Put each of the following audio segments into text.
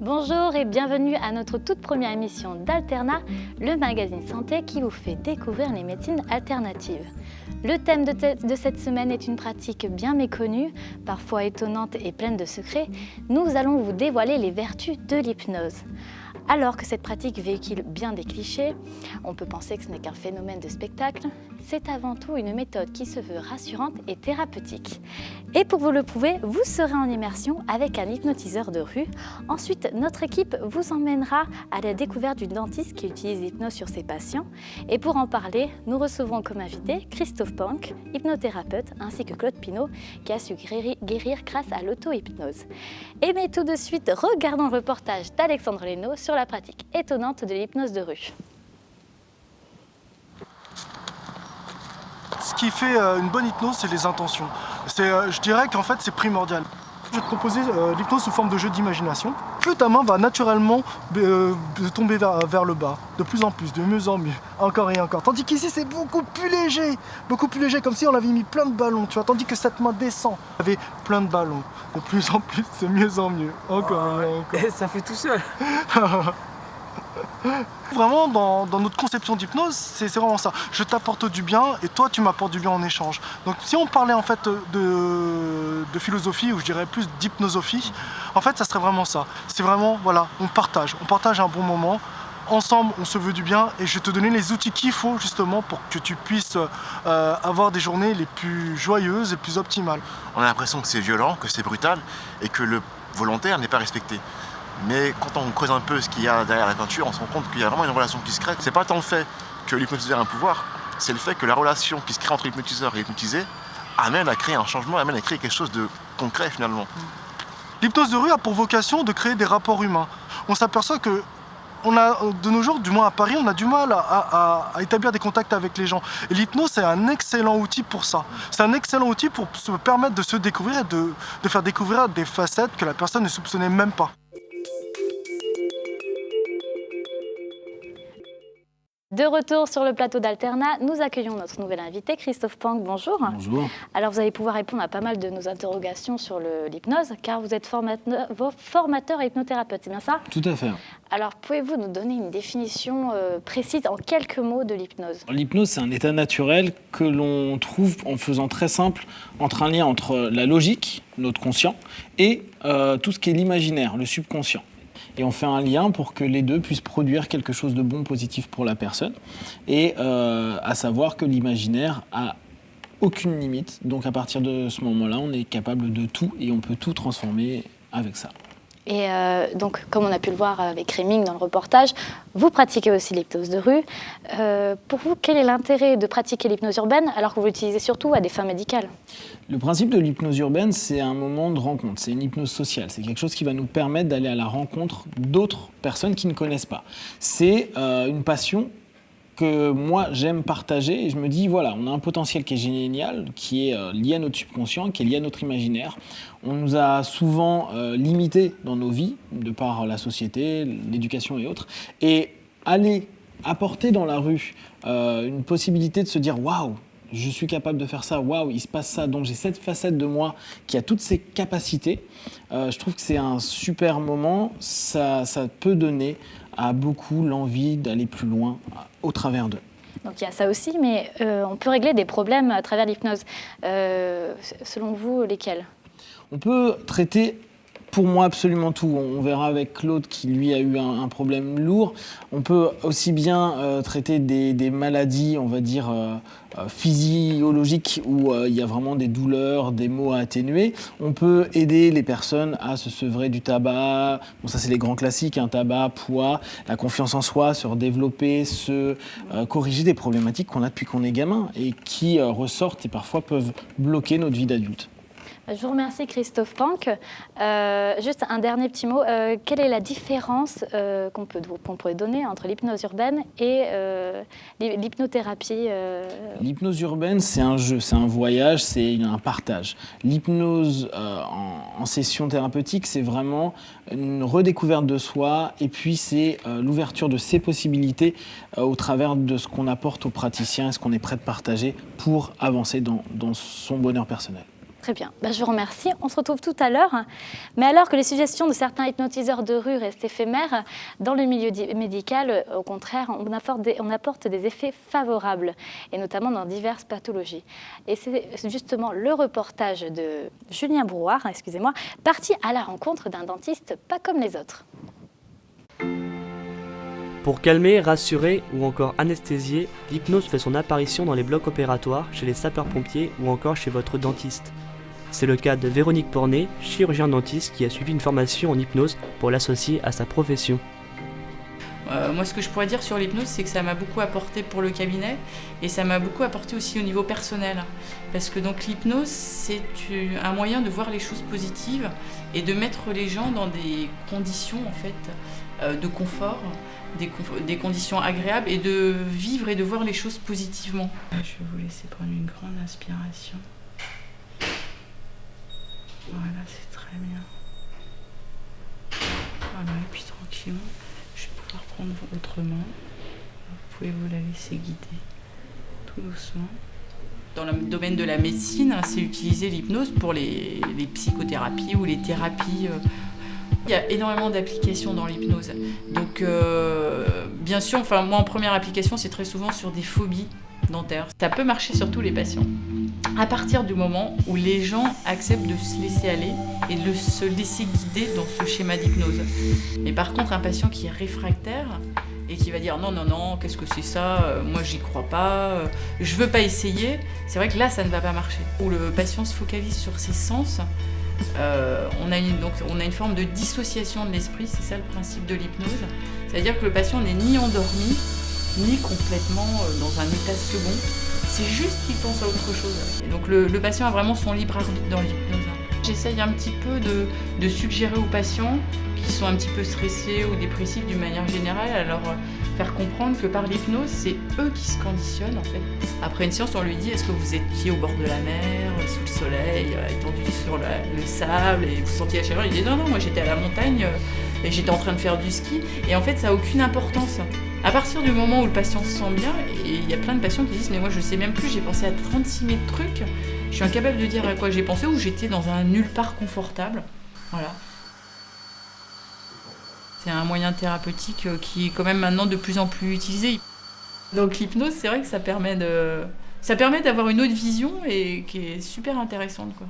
Bonjour et bienvenue à notre toute première émission d'Alterna, le magazine santé qui vous fait découvrir les médecines alternatives. Le thème de cette semaine est une pratique bien méconnue, parfois étonnante et pleine de secrets. Nous allons vous dévoiler les vertus de l'hypnose. Alors que cette pratique véhicule bien des clichés, on peut penser que ce n'est qu'un phénomène de spectacle. C'est avant tout une méthode qui se veut rassurante et thérapeutique. Et pour vous le prouver, vous serez en immersion avec un hypnotiseur de rue. Ensuite, notre équipe vous emmènera à la découverte d'une dentiste qui utilise l'hypnose sur ses patients. Et pour en parler, nous recevrons comme invité Christophe Pank, hypnothérapeute, ainsi que Claude Pinault, qui a su guérir grâce à l'auto-hypnose. Et mais tout de suite, regardons le reportage d'Alexandre Leno sur la pratique étonnante de l'hypnose de rue. Ce qui fait une bonne hypnose, c'est les intentions. Je dirais qu'en fait, c'est primordial. Je vais te proposer l'hypnose sous forme de jeu d'imagination. Plus ta main va naturellement tomber vers le bas, de plus en plus, de mieux en mieux, encore et encore. Tandis qu'ici, c'est beaucoup plus léger, comme si on avait mis plein de ballons, tu vois. Tandis que cette main descend, il y avait plein de ballons, de plus en plus, de mieux en mieux, encore et encore. Et ça fait tout seul. Vraiment, dans notre conception d'hypnose, c'est vraiment ça. Je t'apporte du bien et toi, tu m'apportes du bien en échange. Donc, si on parlait en fait de philosophie, ou je dirais plus d'hypnosophie, en fait, ça serait vraiment ça. C'est vraiment, voilà, on partage un bon moment. Ensemble, on se veut du bien et je vais te donner les outils qu'il faut justement pour que tu puisses avoir des journées les plus joyeuses et les plus optimales. On a l'impression que c'est violent, que c'est brutal et que le volontaire n'est pas respecté. Mais quand on creuse un peu ce qu'il y a derrière la peinture, on se rend compte qu'il y a vraiment une relation qui se crée. C'est pas tant le fait que l'hypnotiseur a un pouvoir, c'est le fait que la relation qui se crée entre l'hypnotiseur et l'hypnotisé amène à créer un changement, amène à créer quelque chose de concret finalement. L'hypnose de rue a pour vocation de créer des rapports humains. On s'aperçoit que de nos jours, du moins à Paris, on a du mal à établir des contacts avec les gens. Et l'hypnose, c'est un excellent outil pour ça. C'est un excellent outil pour se permettre de se découvrir et de faire découvrir des facettes que la personne ne soupçonnait même pas. De retour sur le plateau d'Alterna, nous accueillons notre nouvel invité, Christophe Pank. Bonjour. Bonjour. Alors, vous allez pouvoir répondre à pas mal de nos interrogations sur l'hypnose, car vous êtes formateur et hypnothérapeute, c'est bien ça? Tout à fait. Alors, pouvez-vous nous donner une définition précise, en quelques mots, de l'hypnose? L'hypnose, c'est un état naturel que l'on trouve, en faisant très simple, entre un lien entre la logique, notre conscient, et tout ce qui est l'imaginaire, le subconscient. Et on fait un lien pour que les deux puissent produire quelque chose de bon, positif pour la personne. Et à savoir que l'imaginaire a aucune limite. Donc à partir de ce moment-là, on est capable de tout et on peut tout transformer avec ça. Et donc, comme on a pu le voir avec Réming dans le reportage, vous pratiquez aussi l'hypnose de rue. Pour vous, quel est l'intérêt de pratiquer l'hypnose urbaine alors que vous l'utilisez surtout à des fins médicales? Le principe de l'hypnose urbaine, c'est un moment de rencontre, c'est une hypnose sociale. C'est quelque chose qui va nous permettre d'aller à la rencontre d'autres personnes qui ne connaissent pas. C'est une passion que moi j'aime partager et je me dis voilà, on a un potentiel qui est génial, qui est lié à notre subconscient, qui est lié à notre imaginaire. On nous a souvent limités dans nos vies, de par la société, l'éducation et autres, et aller apporter dans la rue une possibilité de se dire waouh, je suis capable de faire ça, waouh, il se passe ça, donc j'ai cette facette de moi qui a toutes ces capacités. Je trouve que c'est un super moment, ça peut donner à beaucoup l'envie d'aller plus loin au travers d'eux. Donc il y a ça aussi, mais on peut régler des problèmes à travers l'hypnose. Selon vous, lesquels? On peut traiter, pour moi, absolument tout. On verra avec Claude qui, lui, a eu un problème lourd. On peut aussi bien traiter des maladies, on va dire, physiologiques, où il y a vraiment des douleurs, des maux à atténuer. On peut aider les personnes à se sevrer du tabac. Bon, ça, c'est les grands classiques, hein, tabac, poids, la confiance en soi, se redévelopper, corriger des problématiques qu'on a depuis qu'on est gamin et qui ressortent et parfois peuvent bloquer notre vie d'adulte. Je vous remercie Christophe Panck. Juste un dernier petit mot. Quelle est la différence qu'on pourrait donner entre l'hypnose urbaine et l'hypnothérapie L'hypnose urbaine, c'est un jeu, c'est un voyage, c'est un partage. L'hypnose en session thérapeutique, c'est vraiment une redécouverte de soi et puis c'est l'ouverture de ses possibilités au travers de ce qu'on apporte aux praticiens et ce qu'on est prêt de partager pour avancer dans son bonheur personnel. Très bien, je vous remercie. On se retrouve tout à l'heure. Mais alors que les suggestions de certains hypnotiseurs de rue restent éphémères, dans le milieu médical, au contraire, on apporte des effets favorables, et notamment dans diverses pathologies. Et c'est justement le reportage de Julien Brouard, parti à la rencontre d'un dentiste pas comme les autres. Pour calmer, rassurer ou encore anesthésier, l'hypnose fait son apparition dans les blocs opératoires, chez les sapeurs-pompiers ou encore chez votre dentiste. C'est le cas de Véronique Pornet, chirurgien dentiste qui a suivi une formation en hypnose pour l'associer à sa profession. Moi, ce que je pourrais dire sur l'hypnose, c'est que ça m'a beaucoup apporté pour le cabinet et ça m'a beaucoup apporté aussi au niveau personnel. Parce que donc l'hypnose, c'est un moyen de voir les choses positives et de mettre les gens dans des conditions en fait, de confort, des conditions agréables et de vivre et de voir les choses positivement. Je vais vous laisser prendre une grande inspiration. Voilà, c'est très bien. Voilà, et puis tranquillement, je vais pouvoir prendre votre main. Vous pouvez vous la laisser guider tout doucement. Dans le domaine de la médecine, c'est utiliser l'hypnose pour les psychothérapies ou les thérapies. Il y a énormément d'applications dans l'hypnose. Donc, bien sûr, moi en première application, c'est très souvent sur des phobies dentaires. Ça peut marcher sur tous les patients. À partir du moment où les gens acceptent de se laisser aller et de se laisser guider dans ce schéma d'hypnose. Mais par contre, un patient qui est réfractaire et qui va dire non, qu'est-ce que c'est ça, moi j'y crois pas, je veux pas essayer, c'est vrai que là ça ne va pas marcher. Où le patient se focalise sur ses sens, on a une forme de dissociation de l'esprit, c'est ça le principe de l'hypnose. C'est-à-dire que le patient n'est ni endormi, ni complètement dans un état second, c'est juste qu'il pense à autre chose. Et donc le patient a vraiment son libre arbitre dans l'hypnose. J'essaye un petit peu de suggérer aux patients qui sont un petit peu stressés ou dépressifs d'une manière générale, à leur faire comprendre que par l'hypnose, c'est eux qui se conditionnent en fait. Après une séance, on lui dit est-ce que vous étiez au bord de la mer, sous le soleil, étendu sur le sable et vous sentiez la chaleur? Il dit non, moi j'étais à la montagne et j'étais en train de faire du ski. Et en fait, ça n'a aucune importance. À partir du moment où le patient se sent bien, et il y a plein de patients qui disent mais moi je sais même plus, j'ai pensé à 36 000 trucs, je suis incapable de dire à quoi j'ai pensé ou j'étais dans un nulle part confortable. Voilà. C'est un moyen thérapeutique qui est quand même maintenant de plus en plus utilisé. Donc l'hypnose, c'est vrai que ça permet d'avoir une autre vision et qui est super intéressante, quoi.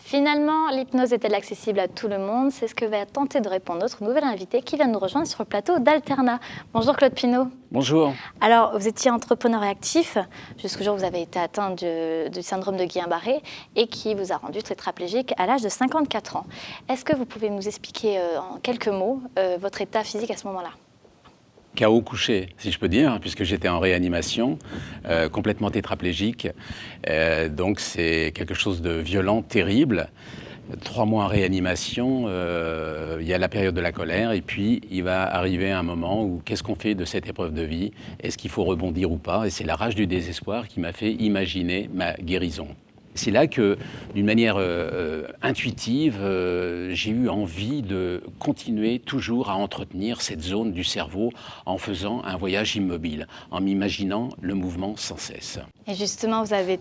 Finalement, l'hypnose est-elle accessible à tout le monde? C'est ce que va tenter de répondre notre nouvelle invitée qui vient nous rejoindre sur le plateau d'Alterna. Bonjour Claude Pinault. Bonjour. Alors, vous étiez entrepreneur et actif jusqu'au jour où vous avez été atteint du syndrome de Guillain-Barré et qui vous a rendu tétraplégique à l'âge de 54 ans. Est-ce que vous pouvez nous expliquer en quelques mots votre état physique à ce moment-là? Chaos couché, si je peux dire, puisque j'étais en réanimation, complètement tétraplégique. Donc c'est quelque chose de violent, terrible. 3 mois en réanimation, il y a la période de la colère, et puis il va arriver un moment où qu'est-ce qu'on fait de cette épreuve de vie? Est-ce qu'il faut rebondir ou pas? Et c'est la rage du désespoir qui m'a fait imaginer ma guérison. C'est là que, d'une manière intuitive, j'ai eu envie de continuer toujours à entretenir cette zone du cerveau en faisant un voyage immobile, en m'imaginant le mouvement sans cesse. Et justement, vous avez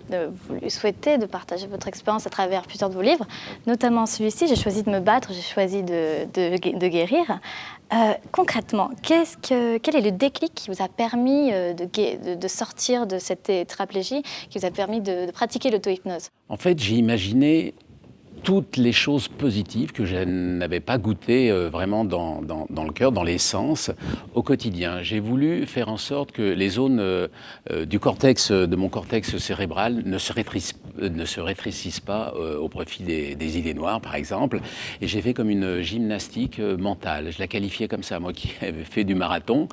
souhaité de partager votre expérience à travers plusieurs de vos livres, notamment celui-ci, J'ai choisi de me battre, j'ai choisi de guérir. Concrètement, quel est le déclic qui vous a permis de sortir de cette tétraplégie, qui vous a permis de pratiquer l'auto-hypnose? En fait, j'ai imaginé toutes les choses positives que je n'avais pas goûtées vraiment dans le cœur, dans les sens, au quotidien. J'ai voulu faire en sorte que les zones de mon cortex cérébral ne se ne se rétrécissent pas au profit des idées noires, par exemple. Et j'ai fait comme une gymnastique mentale. Je la qualifiais comme ça, moi qui avais fait du marathon.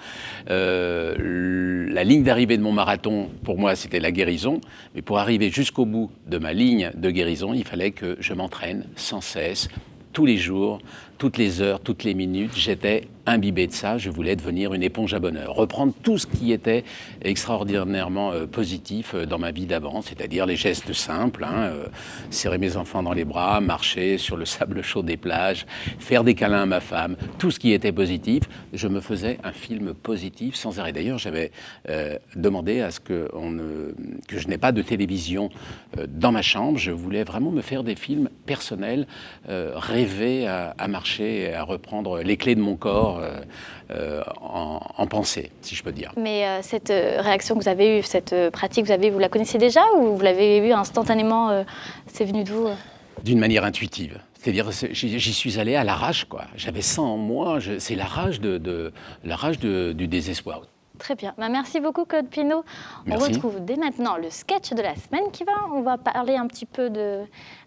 La ligne d'arrivée de mon marathon, pour moi, c'était la guérison. Mais pour arriver jusqu'au bout de ma ligne de guérison, il fallait que je m'entraîne sans cesse, tous les jours, toutes les heures, toutes les minutes. J'étais imbibé de ça, je voulais devenir une éponge à bonheur, reprendre tout ce qui était extraordinairement positif dans ma vie d'avant, c'est-à-dire les gestes simples, serrer mes enfants dans les bras, marcher sur le sable chaud des plages, faire des câlins à ma femme, tout ce qui était positif. Je me faisais un film positif sans arrêt. D'ailleurs, j'avais demandé à ce que je n'ai pas de télévision dans ma chambre. Je voulais vraiment me faire des films personnels, rêver à marcher et à reprendre les clés de mon corps en pensée, si je peux dire. Mais cette réaction que vous avez eue, cette pratique que vous avez, vous la connaissiez déjà ou vous l'avez eue instantanément, c'est venu de vous D'une manière intuitive. C'est-à-dire, j'y suis allé à l'arrache, quoi. J'avais ça en moi, c'est la rage du désespoir. Très bien. Merci beaucoup, Claude Pinault. On retrouve dès maintenant le sketch de la semaine qui va. On va parler un petit peu de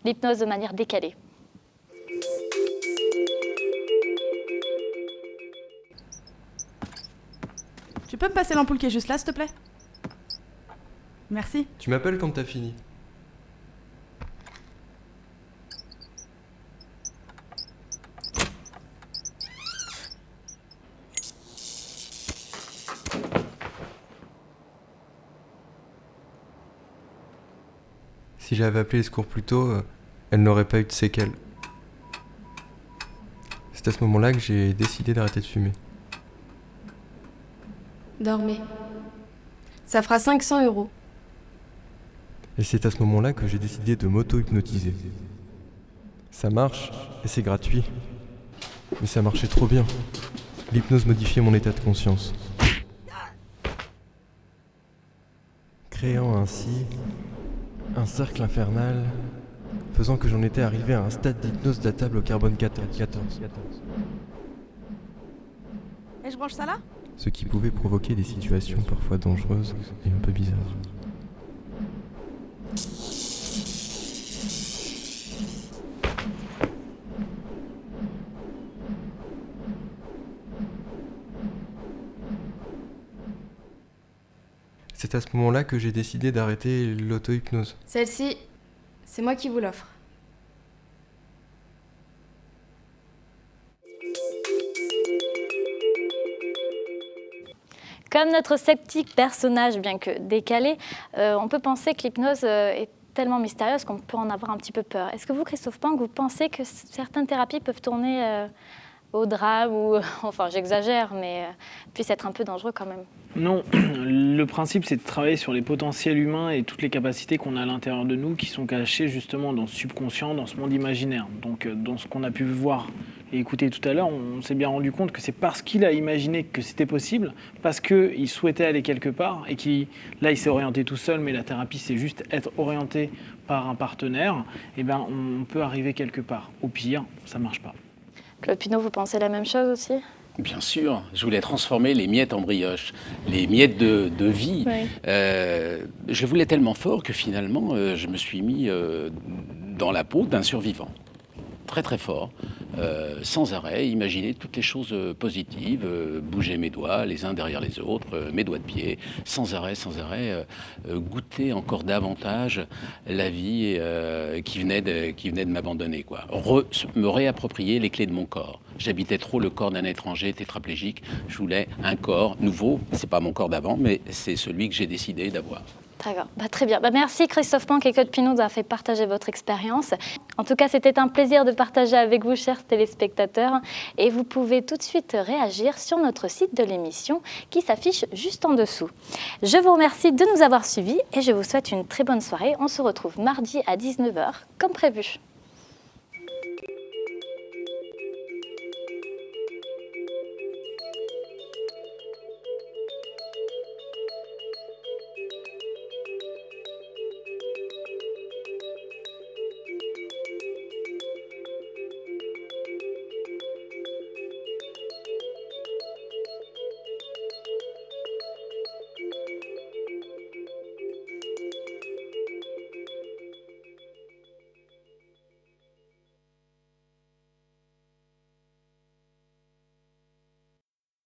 l'hypnose de manière décalée. Tu peux me passer l'ampoule qui est juste là, s'il te plaît? Merci. Tu m'appelles quand t'as fini. Si j'avais appelé les secours plus tôt, elle n'aurait pas eu de séquelles. C'est à ce moment-là que j'ai décidé d'arrêter de fumer. Dormez. Ça fera 500 €. Et c'est à ce moment-là que j'ai décidé de m'auto-hypnotiser. Ça marche, et c'est gratuit. Mais ça marchait trop bien. L'hypnose modifiait mon état de conscience. Créant ainsi un cercle infernal, faisant que j'en étais arrivé à un stade d'hypnose datable au carbone 14. Et je branche ça là? Ce qui pouvait provoquer des situations parfois dangereuses et un peu bizarres. C'est à ce moment-là que j'ai décidé d'arrêter l'auto-hypnose. Celle-ci, c'est moi qui vous l'offre. Comme notre sceptique personnage, bien que décalé, on peut penser que l'hypnose est tellement mystérieuse qu'on peut en avoir un petit peu peur. Est-ce que vous, Christophe Pank, vous pensez que certaines thérapies peuvent tourner au drame ou, enfin j'exagère, mais puissent être un peu dangereux quand même? Non, le principe c'est de travailler sur les potentiels humains et toutes les capacités qu'on a à l'intérieur de nous qui sont cachées justement dans ce subconscient, dans ce monde imaginaire. Donc dans ce qu'on a pu voir et écouter tout à l'heure, on s'est bien rendu compte que c'est parce qu'il a imaginé que c'était possible, parce qu'il souhaitait aller quelque part et là il s'est orienté tout seul, mais la thérapie c'est juste être orienté par un partenaire, et ben on peut arriver quelque part. Au pire, ça marche pas. Claude Pinault, vous pensez la même chose aussi? Bien sûr, je voulais transformer les miettes en brioche, les miettes de vie. Oui. Je voulais tellement fort que finalement, je me suis mis dans la peau d'un survivant. Très très fort, sans arrêt, imaginer toutes les choses positives, bouger mes doigts les uns derrière les autres, mes doigts de pied, sans arrêt, goûter encore davantage la vie qui venait de m'abandonner, quoi. Me réapproprier les clés de mon corps. J'habitais trop le corps d'un étranger tétraplégique, je voulais un corps nouveau, c'est pas mon corps d'avant, mais c'est celui que j'ai décidé d'avoir. D'accord. Très bien. Merci Christophe Pank et Claude Pinault d'avoir fait partager votre expérience. En tout cas, c'était un plaisir de partager avec vous, chers téléspectateurs. Et vous pouvez tout de suite réagir sur notre site de l'émission qui s'affiche juste en dessous. Je vous remercie de nous avoir suivis et je vous souhaite une très bonne soirée. On se retrouve mardi à 19h, comme prévu.